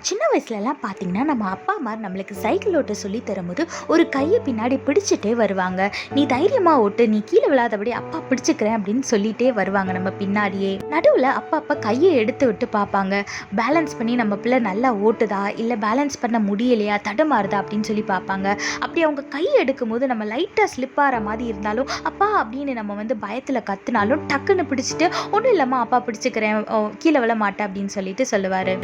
சின்ன வயசுலலாம் பார்த்தீங்கன்னா நம்ம அப்பா அம்மா நம்மளுக்கு சைக்கிள் ஓட்ட சொல்லி தரும்போது ஒரு கையை பின்னாடி பிடிச்சிட்டே வருவாங்க. நீ தைரியமா ஓட்டு, நீ கீழே விழாதபடி அப்பா பிடிச்சிக்கிறேன் அப்படின்னு சொல்லிட்டே வருவாங்க நம்ம பின்னாடியே. நடுவில் அப்பா அப்பா கையை எடுத்து விட்டு பார்ப்பாங்க, பேலன்ஸ் பண்ணி நம்ம பிள்ளை நல்லா ஓட்டுதா இல்லை பேலன்ஸ் பண்ண முடியலையா, தடுமாறுதா அப்படின்னு சொல்லி பார்ப்பாங்க. அப்படி அவங்க கையை எடுக்கும் போது நம்ம லைட்டாக ஸ்லிப் ஆகிற மாதிரி இருந்தாலும் அப்பா அப்படின்னு நம்ம பயத்தில் கத்துனாலும் டக்குன்னு பிடிச்சிட்டு ஒன்றும் இல்லாமல் அப்பா பிடிச்சிக்கிறேன், கீழே விழ மாட்டேன் அப்படின்னு சொல்லிட்டு சொல்லுவார்.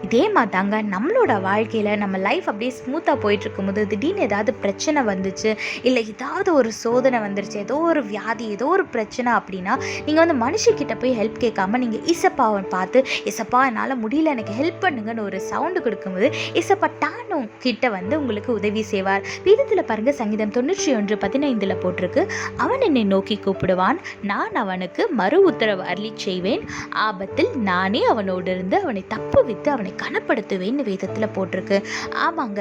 இதே மாதிரி நம்மளோட வாழ்க்கையில் நம்ம லைஃப் அப்படியே ஸ்மூத்தாக போயிட்டு இருக்கும்போது திடீர்னு ஏதாவது பிரச்சனை வந்துச்சு, இல்லை ஏதாவது ஒரு சோதனை வந்துருச்சு, ஏதோ ஒரு வியாதி, ஏதோ ஒரு பிரச்சனை அப்படின்னா நீங்கள் மனுஷக்கிட்ட போய் ஹெல்ப் கேட்காம நீங்கள் இசப்பாவை பார்த்து, இசப்பா என்னால் முடியல எனக்கு ஹெல்ப் பண்ணுங்கன்னு ஒரு சவுண்டு கொடுக்கும்போது இசப்பா டானோ கிட்ட உங்களுக்கு உதவி செய்வார். வேதத்தில் பாருங்க, சங்கீதம் 91:15 போட்டிருக்கு, அவன் என்னை நோக்கி கூப்பிடுவான், நான் அவனுக்கு மறு உத்தரவு அருளி செய்வேன், ஆபத்தில் நானே அவனோடு இருந்து அவனை தப்புவித்து அவனை கனப்படுத்துவேன்னு வேதத்தில் போட்டிருக்கு. ஆமாங்க,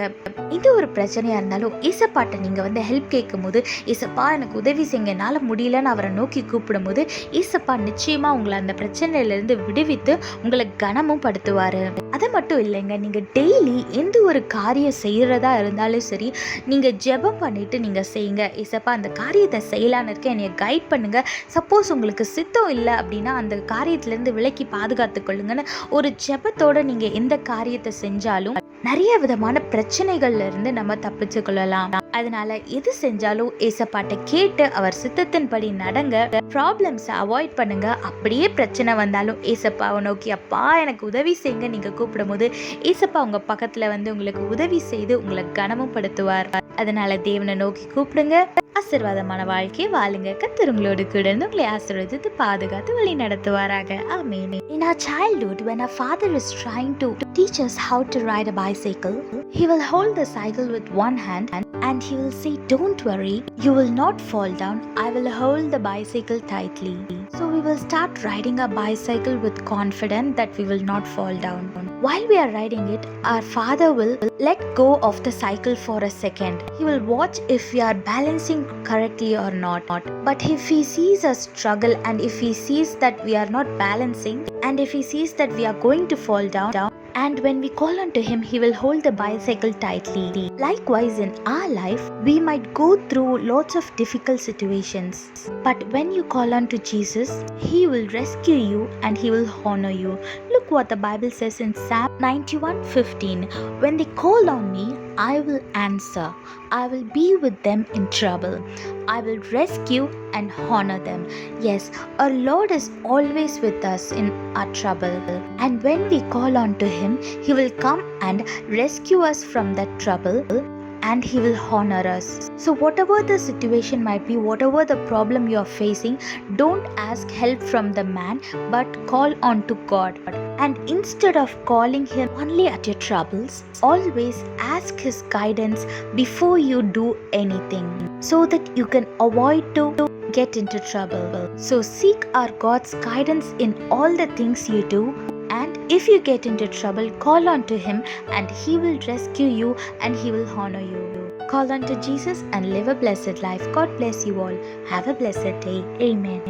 இது ஒரு பிரச்சனையாக இருந்தாலும் இசப்பாட்டை நீங்கள் ஹெல்ப் கேட்கும் போது, இசப்பா எனக்கு உதவி செய்ய என்னால் முடியலன்னு அவரை நோக்கி கூப்பிடும் போது இசப்பா நிச்சயமாக உங்களை அந்த பிரச்சனையிலேருந்து விடுவித்து உங்களை கனமும் படுத்துவார். அதை மட்டும் இல்லைங்க, நீங்கள் டெய்லி எந்த ஒரு காரியம் செய்கிறதா இருந்தாலும் சரி, நீங்கள் ஜெபம் பண்ணிவிட்டு நீங்கள் செய்யுங்க, இசப்பா அந்த காரியத்தை செய்யலான்னு இருக்க என்னை கைட் பண்ணுங்கள், சப்போஸ் உங்களுக்கு சித்தம் இல்லை அப்படின்னா அந்த காரியத்திலேருந்து விலக்கி பாதுகாத்து கொள்ளுங்கன்னு ஒரு ஜெபத்தோடு நீங்கள் எந்த காரியத்தை செஞ்சாலும் நிறைய விதமான பிரச்சனைகள்ல இருந்து நம்ம தப்பிச்சு கொள்ளலாம். அதனால எது செஞ்சாலும் ஏசப்பாட்டை கேட்டு அவர் சித்தத்தின்படி நடங்க, ப்ராப்ளம்ஸை அவாய்ட் பண்ணுங்க. அப்படியே பிரச்சனை வந்தாலும் ஏசப்பாவை நோக்கி அப்பா எனக்கு உதவி செய்யுங்க நீங்க கூப்பிடும் போது ஏசப்பா உங்க பக்கத்துல உங்களுக்கு உதவி செய்து உங்களை கனமும் படுத்துவார். அதனால தேவனை நோக்கி கூப்பிடுங்க, ஆசீர்வாதமான வாழ்க்கையை வாழுங்க. கர்த்தர் உங்களோடு கூட இருந்து உங்களை ஆசீர்வதித்து பாதுகாத்து வழி நடத்துவாராக. ஆமென். In our childhood, when our father is trying to teach us how to ride a bicycle, he will hold the cycle with one hand and he will say, "Don't worry, you will not fall down. I will hold the bicycle tightly." So we will start riding our bicycle with confidence that we will not fall down. While we are riding it, our father will let go of the cycle for a second. He will watch if we are balancing correctly or not. But if he sees us struggle and if he sees that we are not balancing and if he sees that we are going to fall down, and when we call unto him, he will hold the bicycle tightly. Likewise, in our life, we might go through lots of difficult situations. But when you call unto Jesus, he will rescue you and he will honor you. Look what the Bible says in Psalm 91:15. When they call on me, I will answer. I will be with them in trouble. I will rescue and honor them. Yes, our Lord is always with us in our trouble. And when we call on to him, he will come and rescue us from that trouble and he will honor us. So whatever the situation might be, whatever the problem you are facing, don't ask help from the man, but call on to God. And instead of calling him only at your troubles, always ask his guidance before you do anything, so that you can avoid to get into trouble. So seek our God's guidance in all the things you do. And if you get into trouble, call on to him and he will rescue you and he will honor you. Call on to Jesus and live a blessed life. God bless you all. Have a blessed day. Amen.